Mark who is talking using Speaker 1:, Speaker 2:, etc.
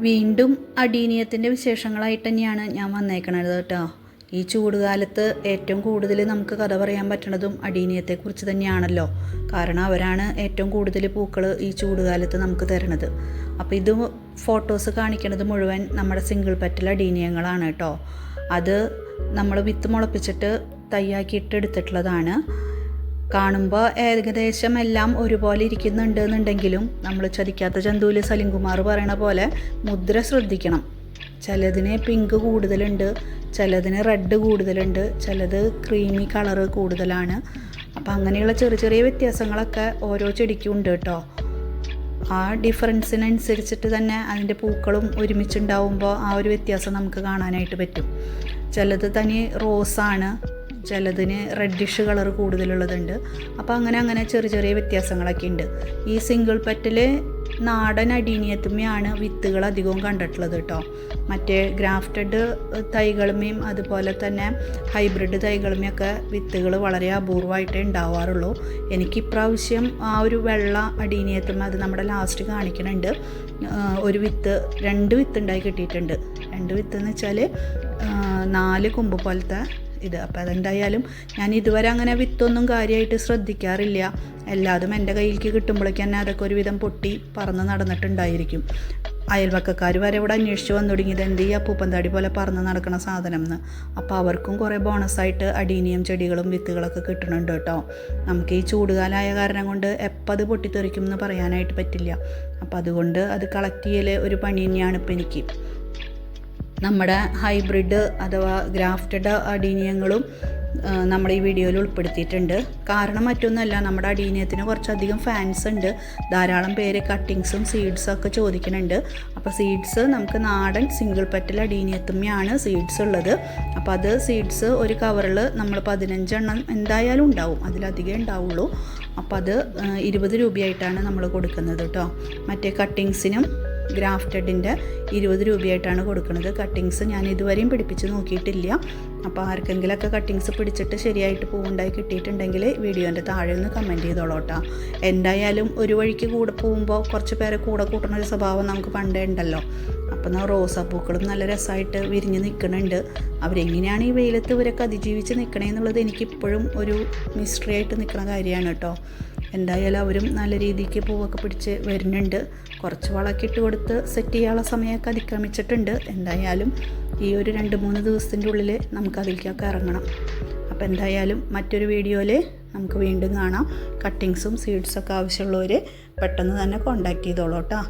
Speaker 1: വീണ്ടും അടീനിയത്തിൻ്റെ വിശേഷങ്ങളായിട്ട് തന്നെയാണ് ഞാൻ വന്നേക്കണത് കേട്ടോ. ഈ ചൂടുകാലത്ത് ഏറ്റവും കൂടുതൽ നമുക്ക് കഥ പറയാൻ പറ്റണതും അടീനിയത്തെക്കുറിച്ച് തന്നെയാണല്ലോ. കാരണം അവരാണ് ഏറ്റവും കൂടുതൽ പൂക്കൾ ഈ ചൂടുകാലത്ത് നമുക്ക് തരണത്. അപ്പോൾ ഇത് ഫോട്ടോസ് കാണിക്കണത് മുഴുവൻ നമ്മുടെ സിംഗിൾ പെറ്റൽ അടീനിയങ്ങളാണ് കേട്ടോ. അത് നമ്മൾ വിത്ത് മുളപ്പിച്ചിട്ട് തയ്യാക്കിയിട്ട് എടുത്തിട്ടുള്ളതാണ്. കാണുമ്പോൾ ഏകദേശം എല്ലാം ഒരുപോലെ ഇരിക്കുന്നുണ്ട് എന്നുണ്ടെങ്കിലും നമ്മൾ ചതിക്കാത്ത ചന്തൂല് സലിംകുമാർ പറയണ പോലെ മുദ്ര ശ്രദ്ധിക്കണം. ചിലതിന് പിങ്ക് കൂടുതലുണ്ട്, ചിലതിന് റെഡ് കൂടുതലുണ്ട്, ചിലത് ക്രീമി കളറ് കൂടുതലാണ്. അപ്പം അങ്ങനെയുള്ള ചെറിയ ചെറിയ വ്യത്യാസങ്ങളൊക്കെ ഓരോ ചെടിക്കും ഉണ്ട് കേട്ടോ. ആ ഡിഫറൻസിനനുസരിച്ചിട്ട് തന്നെ അതിൻ്റെ പൂക്കളും ഒരുമിച്ചുണ്ടാവുമ്പോൾ ആ ഒരു വ്യത്യാസം നമുക്ക് കാണാനായിട്ട് പറ്റും. ചിലത് തനി റോസാണ്, ചിലതിന് റെഡിഷ് കളർ കൂടുതലുള്ളതുണ്ട്. അപ്പോൾ അങ്ങനെ ചെറിയ ചെറിയ വ്യത്യാസങ്ങളൊക്കെ ഉണ്ട്. ഈ സിംഗിൾ പെറ്റൽ നാടൻ അടീനിയത്തുമ്മയാണ് വിത്തുകൾ അധികവും കണ്ടിട്ടുള്ളത് കേട്ടോ. മറ്റേ ഗ്രാഫ്റ്റഡ് തൈകളുമേയും അതുപോലെ തന്നെ ഹൈബ്രിഡ് തൈകളുമേയൊക്കെ വിത്തുകൾ വളരെ അപൂർവമായിട്ടേ ഉണ്ടാവാറുള്ളൂ. എനിക്കിപ്രാവശ്യം ആ ഒരു വെള്ള അടീനിയത്തുമ്മ അത് നമ്മുടെ ലാസ്റ്റ് കാണിക്കുന്നുണ്ട്. ഒരു വിത്ത് 2 വിത്ത് ഉണ്ടായി കിട്ടിയിട്ടുണ്ട്. 2 വിത്ത് എന്ന് വെച്ചാൽ 4 കൊമ്പ് പോലത്തെ ഇത്. അപ്പോൾ അതെന്തായാലും ഞാൻ ഇതുവരെ അങ്ങനെ വിത്തൊന്നും കാര്യമായിട്ട് ശ്രദ്ധിക്കാറില്ല. എല്ലാതും എൻ്റെ കയ്യിലേക്ക് കിട്ടുമ്പോഴേക്ക് തന്നെ അതൊക്കെ ഒരുവിധം പൊട്ടി പറന്ന് നടന്നിട്ടുണ്ടായിരിക്കും. അയൽവക്കക്കാർ വരെ ഇവിടെ അന്വേഷിച്ച് വന്നു തുടങ്ങിയത് എന്ത് ഈ അപ്പൂപ്പന്താടി പോലെ പറന്ന് നടക്കുന്ന സാധനം എന്ന്. അപ്പോൾ അവർക്കും കുറേ ബോണസായിട്ട് അടീനിയം ചെടികളും വിത്തുകളൊക്കെ കിട്ടുന്നുണ്ട് കേട്ടോ. നമുക്ക് ഈ ചൂടുകാലമായ കാരണം കൊണ്ട് എപ്പോൾ അത് പൊട്ടിത്തെറിക്കും എന്ന് പറയാനായിട്ട് പറ്റില്ല. അപ്പോൾ അതുകൊണ്ട് അത് കളക്ട് ചെയ്യൽ ഒരു പണി തന്നെയാണ് ഇപ്പോൾ എനിക്ക്. നമ്മുടെ ഹൈബ്രിഡ് അഥവാ ഗ്രാഫ്റ്റഡ് അടീനിയങ്ങളും നമ്മൾ ഈ വീഡിയോയിൽ ഉൾപ്പെടുത്തിയിട്ടുണ്ട്. കാരണം മറ്റൊന്നുമല്ല, നമ്മുടെ അടീനിയത്തിന് കുറച്ചധികം ഫാൻസ് ഉണ്ട്. ധാരാളം പേര് കട്ടിങ്സും സീഡ്സും ഒക്കെ ചോദിക്കുന്നുണ്ട്. അപ്പോൾ സീഡ്സ് നമുക്ക് നാടൻ സിംഗിൾ പെറ്റൽ അടീനിയത്തുമ്മയാണ് സീഡ്സ് ഉള്ളത്. അപ്പോൾ അത് സീഡ്സ് ഒരു കവറിൽ നമ്മൾ 15 എണ്ണം എന്തായാലും ഉണ്ടാവും, അതിലധികം ഉണ്ടാവുള്ളൂ. അപ്പോൾ അത് 20 രൂപയായിട്ടാണ് നമ്മൾ കൊടുക്കുന്നത് കേട്ടോ. മറ്റേ കട്ടിങ്സിനും ഗ്രാഫ്റ്റഡിൻ്റെ 20 രൂപയായിട്ടാണ് കൊടുക്കുന്നത്. കട്ടിങ്സ് ഞാൻ ഇതുവരെയും പിടിപ്പിച്ച് നോക്കിയിട്ടില്ല. അപ്പോൾ ആർക്കെങ്കിലൊക്കെ കട്ടിങ്സ് പിടിച്ചിട്ട് ശരിയായിട്ട് പൂവുണ്ടായി കിട്ടിയിട്ടുണ്ടെങ്കിൽ വീഡിയോൻ്റെ താഴെ ഒന്ന് കമൻറ്റ് ചെയ്തോളൂ കേട്ടോ. എന്തായാലും ഒരു വഴിക്ക് കൂടെ പോകുമ്പോൾ കുറച്ച് പേരെ കൂടെ കൂട്ടുന്ന ഒരു സ്വഭാവം നമുക്ക് പണ്ടേ ഉണ്ടല്ലോ. അപ്പം റോസാപ്പൂക്കളും നല്ല രസമായിട്ട് വിരിഞ്ഞ് നിൽക്കുന്നുണ്ട്. അവരെങ്ങനെയാണ് ഈ വെയിലത്ത് ഇവരൊക്കെ അതിജീവിച്ച് നിൽക്കണേ എന്നുള്ളത് എനിക്കിപ്പോഴും ഒരു മിസ്റ്ററി ആയിട്ട് നിൽക്കുന്ന കാര്യമാണ് കേട്ടോ. എന്തായാലും അവരും നല്ല രീതിക്ക് പൂവൊക്കെ പിടിച്ച് വരുന്നുണ്ട്. കുറച്ച് വളമൊക്കെ ഇട്ട് കൊടുത്ത് സെറ്റ് ചെയ്യാനുള്ള സമയമൊക്കെ അതിക്രമിച്ചിട്ടുണ്ട്. എന്തായാലും ഈ ഒരു 2-3 ദിവസത്തിൻ്റെ ഉള്ളിൽ നമുക്ക് അതിലേക്കൊക്കെ ഇറങ്ങണം. അപ്പോൾ എന്തായാലും മറ്റൊരു വീഡിയോയിൽ നമുക്ക് വീണ്ടും കാണാം. കട്ടിങ്സും സീഡ്സൊക്കെ ആവശ്യമുള്ളവർ പെട്ടെന്ന് തന്നെ കോൺടാക്റ്റ് ചെയ്തോളൂ കേട്ടോ.